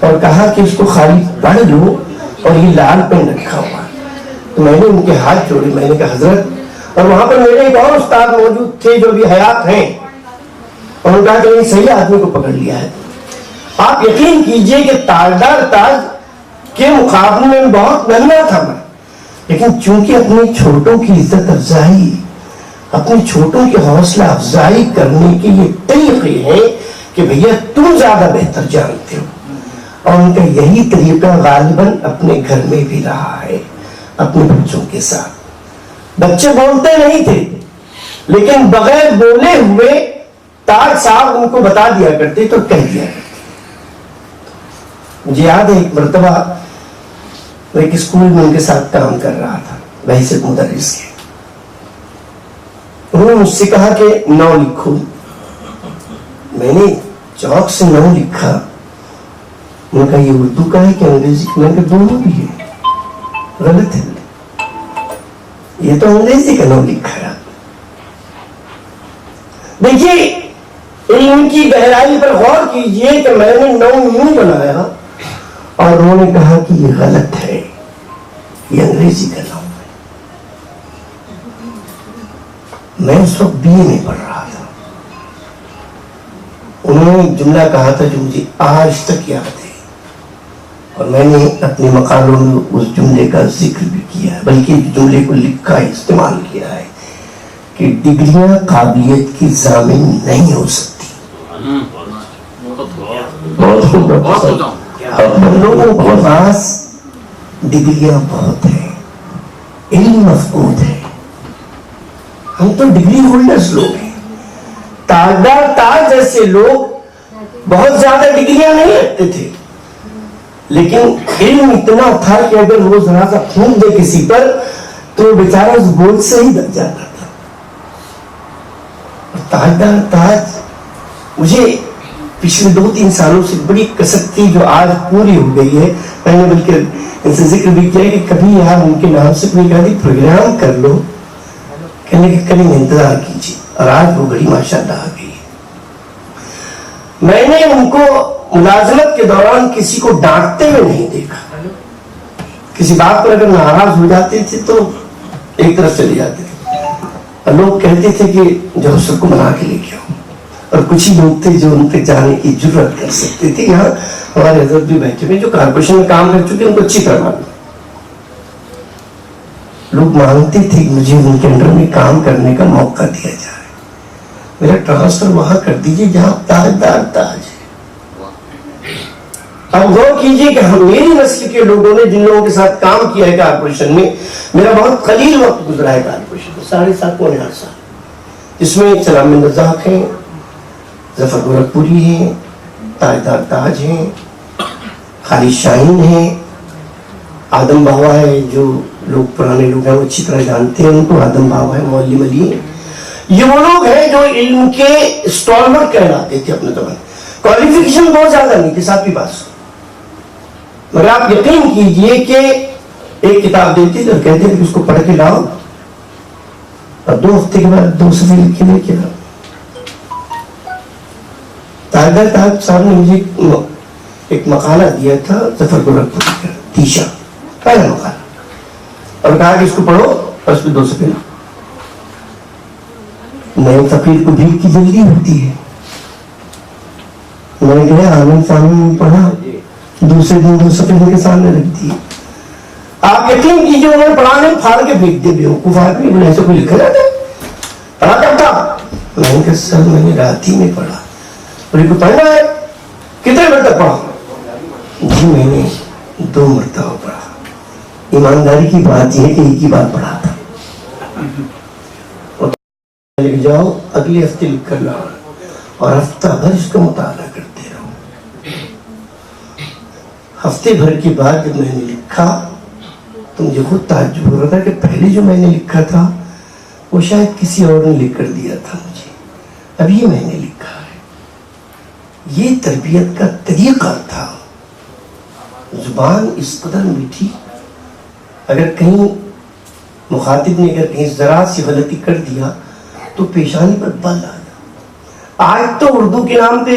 اور کہا کہ اس کو خالی پڑھ لو اور یہ لال پین رکھا ہوا. تو میں نے ان کے ہاتھ جوڑے, میں نے کہا حضرت, اور وہاں پر میرے ایک اور استاد موجود تھے جو بھی حیات ہیں, اور انہوں نے کہا کہ صحیح آدمی کو پکڑ لیا ہے. آپ یقین کیجئے کہ تاجدار تاج کے مقابلے میں بہت ننھا تھا میں, لیکن چونکہ اپنے چھوٹوں کی عزت افزائی, اپنے چھوٹوں کی حوصلہ افزائی کرنے کے یہ طریقے ہیں کہ بھیا تم زیادہ بہتر جانتے ہو, اور ان کا یہی طریقہ غالباً اپنے گھر میں بھی رہا ہے اپنے بچوں کے ساتھ. بچے بولتے نہیں تھے, لیکن بغیر بولے ہوئے تاج صاحب ان کو بتا دیا کرتے تو کہہ دیا کرتے. مجھے یاد ہے ایک مرتبہ میں ایک اسکول میں ان کے ساتھ کام کر رہا تھا, بحیثیت مدرس کے. انہوں نے مجھ سے کہا کہ 9 لکھو. میں نے چوک سے 9 لکھا. انہوں نے کہا یہ اردو کا ہے کہ انگریزی کا؟ میں نے کہا دونوں بھی ہے. غلط ہے, یہ تو انگریزی کا 9 لکھا ہے. دیکھیے علم کی گہرائی پر غور کیجئے کہ میں نے 9 یوں بنایا, اور انہوں نے کہا کہ یہ غلط ہے, یہ انگریزی کا 9 ہے. میں اس وقت BA میں پڑھ رہا تھا. انہوں نے ایک جملہ کہا تھا جو مجھے آج تک یاد ہے, اور میں نے اپنے مقالوں میں اس جملے کا ذکر بھی کیا ہے, بلکہ جملے کو لکھا ہے, استعمال کیا ہے کہ ڈگریاں قابلیت کی ضامن نہیں ہو سکتی. لوگوں کے پاس ڈگریاں بہت ہیں, علم مفقود ہے. ہم تو ڈگری ہولڈرز لوگ ہیں. تاجدار تاج جیسے لوگ بہت زیادہ ڈگریاں نہیں رکھتے تھے, لیکن علم اتنا تھا کہ اگر وہ ذرا سا پھونک دے کسی پر تو بیچارہ اس بوجھ سے ہی بچ جاتا تھا. اور تاجدار تاج مجھے پچھلے 2-3 سالوں سے بڑی کسک تھی جو آج پوری ہو گئی ہے. میں نے بلکہ ان سے ذکر بھی کیا کہ کبھی یہاں ان کے نام سے کوئی کہا پروگرام کر لو, کہنے کہ کریں انتظار کیجیے, اور آج وہ گھڑی ماشاءاللہ آ گئی. میں نے ان کو ملازمت کے دوران کسی کو ڈانٹتے ہوئے نہیں دیکھا. کسی بات پر اگر ناراض ہو جاتے تھے تو ایک طرف چلے جاتے تھے, اور لوگ کہتے تھے کہ جو سب کو منا کے لے کے آؤ. اور کچھ ہی لوگ تھے جو ان پہ جانے کی جرات کر سکتے تھے. یہاں ہمارے حضرت بھی بیٹھے ہوئے جو کارپوریشن میں کام کر چکے, ان کو اچھی طرح معلوم. لوگ مانگتے تھے کہ مجھے ان کے انڈر میں کام کرنے کا موقع دیا جائے, میرا ٹرانسفر وہاں کر دیجیے جہاں تاجدار تاج ہے. اب غور کیجیے کہ ہم میری نسل کے لوگوں نے جن لوگوں کے ساتھ کام کیا ہے کارپوریشن میں, میرا بہت قلیل وقت گزرا ہے کارپوریشن میں, 7.5 سال, جس میں سلام رزاق ہیں, ظفر گورکھپوری ہیں, تاجدار تاج ہیں, خالد شاہین ہیں, آدم باوا ہے, جو لوگ پرانے لوگ ہیں وہ اچھی طرح جانتے ہیں ان کو, آدم باوا ہے, معلم علی ہے. یہ وہ لوگ ہیں جو علم کے اسٹالمر کہلاتے تھے اپنے زمانے. کوالیفیکیشن بہت زیادہ نہیں تھی, 7ویں پاس, مگر آپ یقین کیجئے کہ ایک کتاب دیتی تھی اور کہتے تھے کہ اس کو پڑھ کے لاؤ, اور 2 ہفتے کے بعد 2 صفحے لکھ کے لے کے لاؤ. تاجدار تاج صاحب نے مجھے ایک مقالہ دیا تھا ظفر گورکھپوری کا, تیشا پہلا مقالہ, اور کہا کہ اس کو پڑھو اور اس پہ 2 صفحے لاؤ. نئے فقیر کو بھیک کی جلدی ہوتی ہے. میں نے کہا آمین سامنے پڑھا, دوسرے دن 2 صفحے ان کے سامنے رکھ دیے. آپ یقین کیجیے انہوں نے پڑھانے پھاڑ کے پھینک دے, بیوقوف آدمی, بولے ایسا کوئی لکھا جاتا ہے, پڑھا کب تھا؟ میں نے کہا سر میں نے رات ہی میں پڑھا. بولے کو پڑھنا ہے, کتنے مرتبہ پڑھا؟ جی میں نے 2 مرتبہ پڑھا. ایمانداری کی بات یہ ہے کہ ایک ہی بار پڑھا تھا. لکھ جاؤ, اگلے ہفتے لکھ کر لاؤ, اور ہفتہ بھر اس کا مطالعہ کرتے رہو. ہفتے بھر کے بعد جب میں نے لکھا تو مجھے خود تعجب ہو رہا تھا کہ پہلے جو میں نے لکھا تھا وہ شاید کسی اور نے لکھ کر دیا تھا مجھے, اب یہ میں نے لکھا ہے. یہ تربیت کا طریقہ تھا. زبان اس قدر میٹھی, اگر کہیں مخاطب نے اگر کہیں ذرا سی غلطی کر دیا تو پیشانی پر بل آ جائے. آج تو اردو کے نام پہ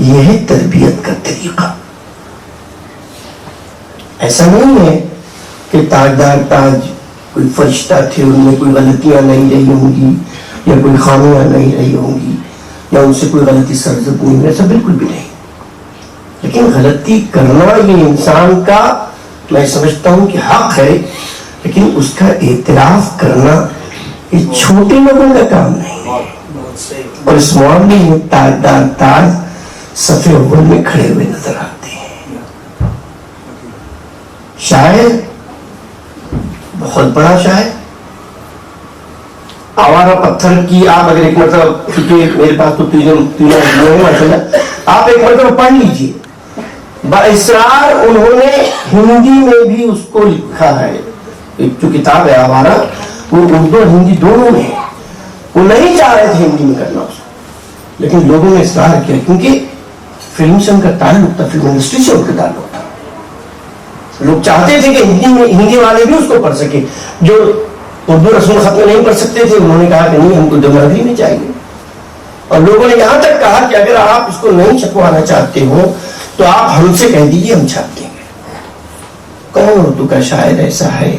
یہ ہے تربیت کا طریقہ. ایسا نہیں ہے کہ تاجدار تاج کوئی فرشتہ تھے, ان میں کوئی غلطیاں نہیں رہی ہوں گی یا کوئی خامیاں نہیں رہی ہوں گی یا ان سے کوئی غلطی سرزد نہیں ہوئی, ایسا بالکل بھی نہیں. لیکن غلطی کرنا یہ انسان کا, میں سمجھتا ہوں کہ حق ہے, لیکن اس کا اعتراف کرنا یہ چھوٹے لوگوں کا کام نہیں ہے. اور اس معاملے میں تاجدار تاج صف اول میں کھڑے ہوئے نظر آتے ہیں. شاعر, بہت بڑا شاعر, آوارہ پتھر کی آپ اگر ایک مرتبہ, کیونکہ میرے پاس تو تینوں ماشاء اللہ, آپ ایک مرتبہ پڑھ لیجیے. باصرار انہوں نے ہندی میں بھی اس کو لکھا ہے. ایک جو کتاب ہے آوارہ, وہ اردو اور ہندی دونوں میں ہے. وہ نہیں چاہ رہے تھے ہندی میں کرنا اس کو, لیکن لوگوں نے اصرار کیا کیونکہ فلم سے ان کا تعلق تھا, فلم انڈسٹری سے ان کا تعلق تھا. لوگ چاہتے تھے کہ ہندی والے بھی اس کو پڑھ سکے. جو اردو رسم الخط میں نہیں پڑھ سکتے تھے, انہوں نے کہا کہ نہیں, ہم کو دیوناگری میں چاہیے. اور لوگوں نے یہاں تک کہا کہ اگر آپ اس کو نہیں چھپوانا چاہتے ہو تو آپ ہم سے کہہ دیجیے, ہم چھاپ دیں گے. کون اردو کا شاعر ایسا ہے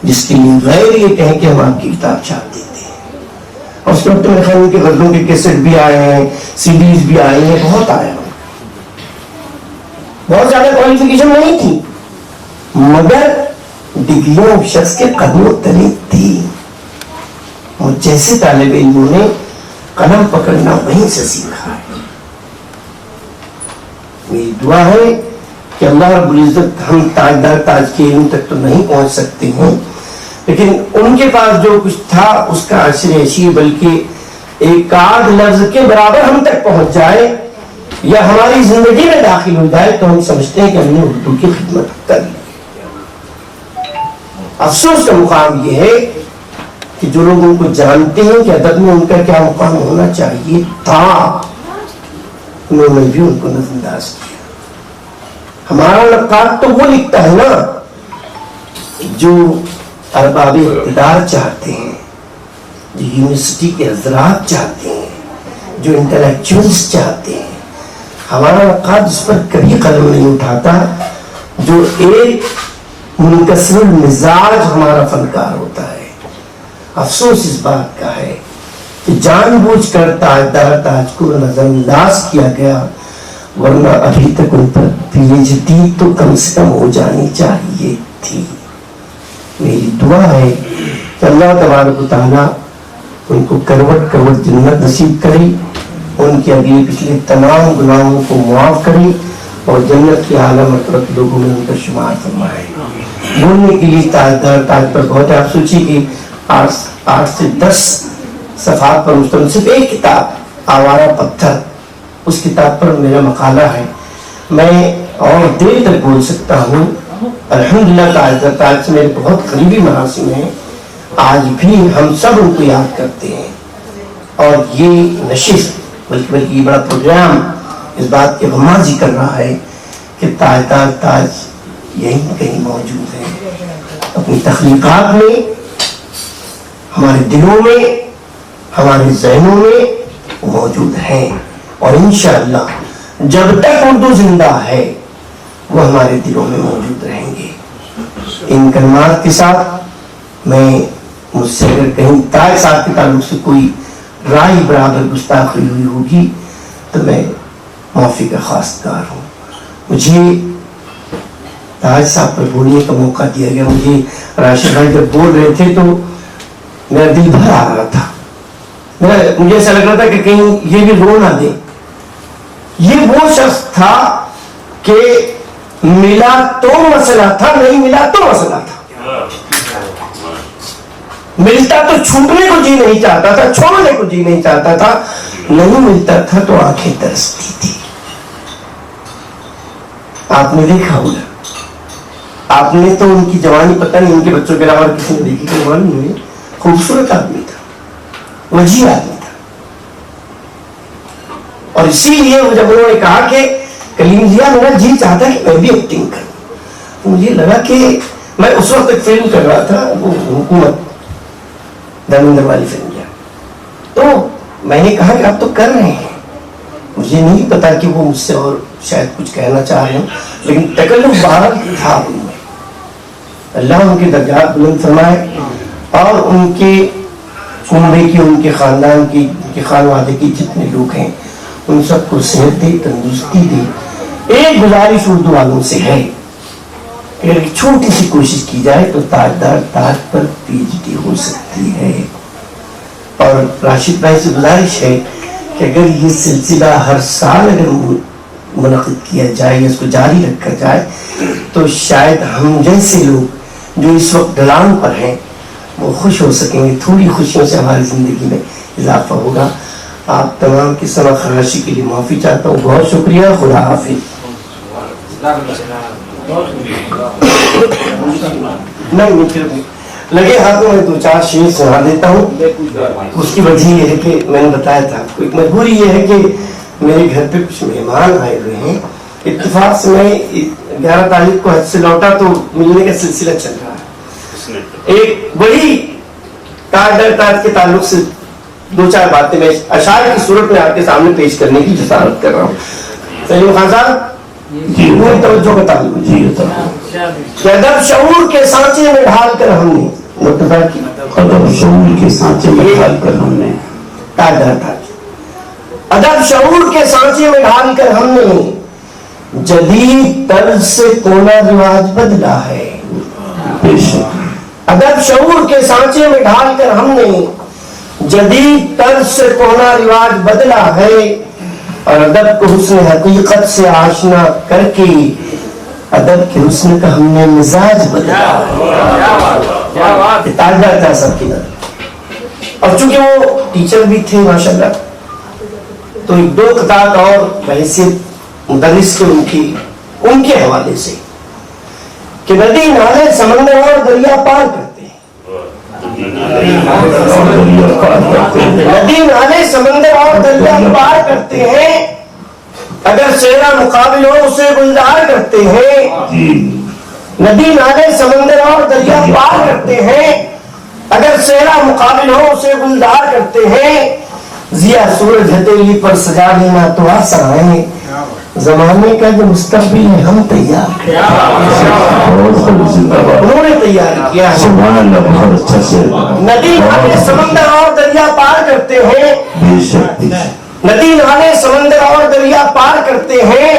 جس کے لیے غیر یہ کہیں کہ ہم آپ کی کتاب چھاپ دیتے ہیں؟ اور اس وقت میرے خیال ان کے غزلوں کے کیسٹ بھی آئے ہیں, سی ڈیز بھی آئے ہیں, بہت آئے ہیں. بہت زیادہ کوالیفیکیشن نہیں تھی, مگر ڈگریوں شخص کے قدموں تلے تھی. اور جیسے طالب علموں نے قلم پکڑنا وہیں سے سیکھا ہے. میری دعا ہے کہ اللہ رب العزت, ہم تاجدار تاج کے علم تک تو نہیں پہنچ سکتے ہیں, لیکن ان کے پاس جو کچھ تھا اس کا عشر عشی, بلکہ ایک آدھ لفظ کے برابر ہم تک پہنچ جائے یا ہماری زندگی میں داخل ہو جائے تو ہم سمجھتے ہیں کہ ہم نے اردو کی خدمت کر لی. افسوس کا مقام یہ ہے کہ جو لوگ ان کو جانتے ہیں کہ ادب میں ان کا کیا مقام ہونا چاہیے تھا, انہوں نے بھی ان کو نظر انداز کیا. ہمارا نقاد تو وہ لکھتا ہے نا جو ارباب اقتدار چاہتے ہیں, جو یونیورسٹی کے حضرات چاہتے ہیں, جو انٹلیکچوئلز چاہتے ہیں. ہمارا نقاد اس پر کبھی قلم نہیں اٹھاتا جو ایک منکسر المزاج ہمارا فنکار ہوتا ہے. افسوس اس بات کا ہے کہ جان بوجھ کر تاجدار تاج کو نظر انداز کیا گیا, ورنہ ابھی تک ان پر پی ایچ ڈی تو کم سے کم ہو جانی چاہیے تھی. میری دعا ہے کہ اللہ تبارک و تعالیٰ ان کو کروٹ کروٹ جنت نصیب کرے, ان کے اگلے پچھلے تمام گناہوں کو معاف کرے اور جنت کے اعلیٰ مرتبہ لوگوں میں ان کا شمار فرمائے. بولنے کے لیے تاجدار تاج پر بہت ہے. آپ سوچیے کہ 8 سے 10 صفحات پر مشتمل صرف ایک کتاب آوارہ پتھر, اس کتاب پر میرا مقالہ ہے. میں اور دیر تک بول سکتا ہوں. الحمدللہ تاجدار تاج سے میرے بہت قریبی مراسم ہیں, آج بھی ہم سب ان کو یاد کرتے ہیں. اور یہ نشست بلکہ یہ بڑا پروگرام اس بات کے غمازی کر رہا ہے کہ تاجدار تاج یہیں کہیں موجود ہے, اپنی تخلیقات میں, ہمارے دلوں میں, ہمارے ذہنوں میں موجود ہیں. اور انشاءاللہ جب تک اردو زندہ ہے وہ ہمارے دلوں میں موجود رہیں گے. ان کلمات کے ساتھ میں, مجھ سے اگر کہیں تاج صاحب کے تعلق سے کوئی رائے برابر گستاخی ہوئی ہوگی تو میں معافی کا خواستگار ہوں. مجھے تاج صاحب پر بولنے کا موقع دیا گیا. مجھے راشد بھائی جب بول رہے تھے تو میرا دل بھر آ رہا تھا. مجھے ایسا لگ رہا تھا کہ کہیں یہ بھی رو نہ دے. یہ وہ شخص تھا کہ ملا تو مسئلہ تھا, نہیں ملا تو مسئلہ تھا. ملتا تو چھوٹنے کو جی نہیں چاہتا تھا, چھوڑنے کو جی نہیں چاہتا تھا, نہیں ملتا تھا تو آنکھیں ترستی تھی. آپ نے دیکھا ہوگا, آپ نے تو ان کی جوانی پتہ نہیں ان کے بچوں کے علاوہ کسی نے دیکھی کہ جوانی میں خوبصورت آدمی تھا, وجیح آدمی تھا. اور اسی لیے جب انہوں نے کہا کہ کلیم جی میرا جی چاہتا ہے کہ میں بھی ایکٹنگ کروں, تو مجھے لگا کہ میں اس وقت ایک فلم کر رہا تھا, وہ حکومت دھرمیندر والی فلم کیا, تو میں نے کہا کہ آپ تو کر رہے ہیں مجھے نہیں پتا کہ وہ مجھ سے اور شاید کچھ کہنا چاہ رہے ہوں، لیکن تکلف بہرحال تھا ان میں. اللہ ان کے درجات بلند فرمائے اور ان کے عمرے کی، ان کے خاندان کی، ان کے خانوادے کی جتنے لوگ ہیں ان سب کو صحت دے، تندرستی دے. ایک گزارش اردو والوں سے ہے کہ اگر ایک چھوٹی سی کوشش کی جائے تو تاجدار تاج پر PhD ہو سکتی ہے. اور راشد بھائی سے گزارش ہے کہ اگر یہ سلسلہ ہر سال اگر منعقد کیا جائے یا اس کو جاری رکھا جائے تو شاید ہم جیسے لوگ جو اس وقت ڈلان پر ہیں وہ خوش ہو سکیں گے. تھوڑی خوشیوں سے ہماری زندگی میں اضافہ ہوگا. آپ تمام کی سما خراشی کے لیے معافی چاہتا ہوں. بہت شکریہ. خدا حافظ. نہیں پھر لگے ہاتھوں میں 2-4 شعر سنا دیتا ہوں. اس کی وجہ یہ ہے کہ میں نے بتایا تھا ایک مجبوری یہ ہے کہ میرے گھر پہ کچھ مہمان آئے ہوئے ہیں. اتفاق سے میں 11 تاریخ کو حج سے لوٹا تو ملنے کا سلسلہ چل رہا ہے. ایک بڑی تاج کے تعلق سے 2-4 باتیں میں اشعار کی صورت میں آپ کے سامنے پیش کرنے کی جسارت کر رہا ہوں. سلیم خان صاحب پوری توجہ کا تعلق کہ ادب شعور کے سانچے میں ڈھال کر ہم نے ادب شعور کے سانچے میں ڈھال کر ہم نے ادب شعور کے سانچے میں ڈھال کر ہم نے جدید طرز سے کونا رواج بدلا ہے. بے شک ادب شعور کے سانچے میں ڈھال کر ہم نے جدید طرز سے کونا رواج بدلا ہے. اور ادب کو حسن حقیقت سے آشنا کر کے ادب کے حسن کا ہم نے مزاج بدلا. تاجدار تھا سب کی نظر. اور چونکہ وہ ٹیچر بھی تھے ماشاءاللہ تو 1-2 قطعات اور بحیثیت مدرس کے ان کے حوالے سے کہ ندی نالے سمندر اور دریا پار کرتے ہیں. ندی نالے سمندر اور دریا پار کرتے ہیں. اگر چہرہ مقابل ہو اسے گلزار کرتے ہیں. ندی نالے سمندر اور دریا پار کرتے ہیں. اگر چہرہ مقابل ہو اسے گلزار کرتے ہیں. ضیا سورج ہتھیلی پر سجا لینا تو آسان ہے. زمانے کا جو مستقبل ہے ہم تیار انہوں نے تیار کیا ہے. ندی نالے سمندر اور دریا پار کرتے ہیں. ندی نالے سمندر اور دریا پار کرتے ہیں.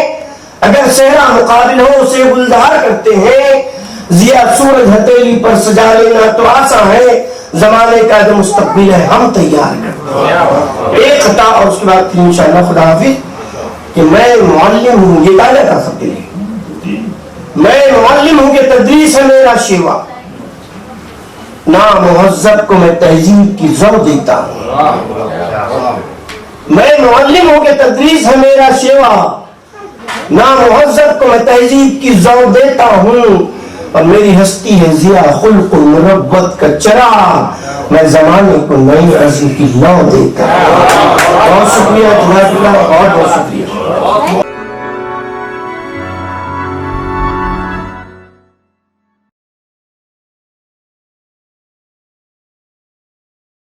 اگر صحرا مقابل ہو اسے گلزار کرتے ہیں. ضیا سورج ہتھیلی پر سجا لینا تو آسان ہے. زمانے کا جو مستقبل ہے ہم تیار کرتے ہیں. ایک خطا اور اس کے بعد پھر انشاءاللہ خدا حافظ کہ میں معلم ہوں. یہ تعلق تھا سب کے لیے. میں معلم ہوں کہ تدریس ہے میرا شیوا. نامہذب کو میں تہذیب کی ذو دیتا ہوں. میں معلم ہوں کہ تدریس ہے میرا شیوا. نامہذب کو میں تہذیب کی ذو دیتا ہوں. اور میری ہستی ہے ضیا خلق مربت کا چراغ. میں زمانے کو نئی عزم کی لو دیتا ہوں. بہت شکریہ جزاک اللہ.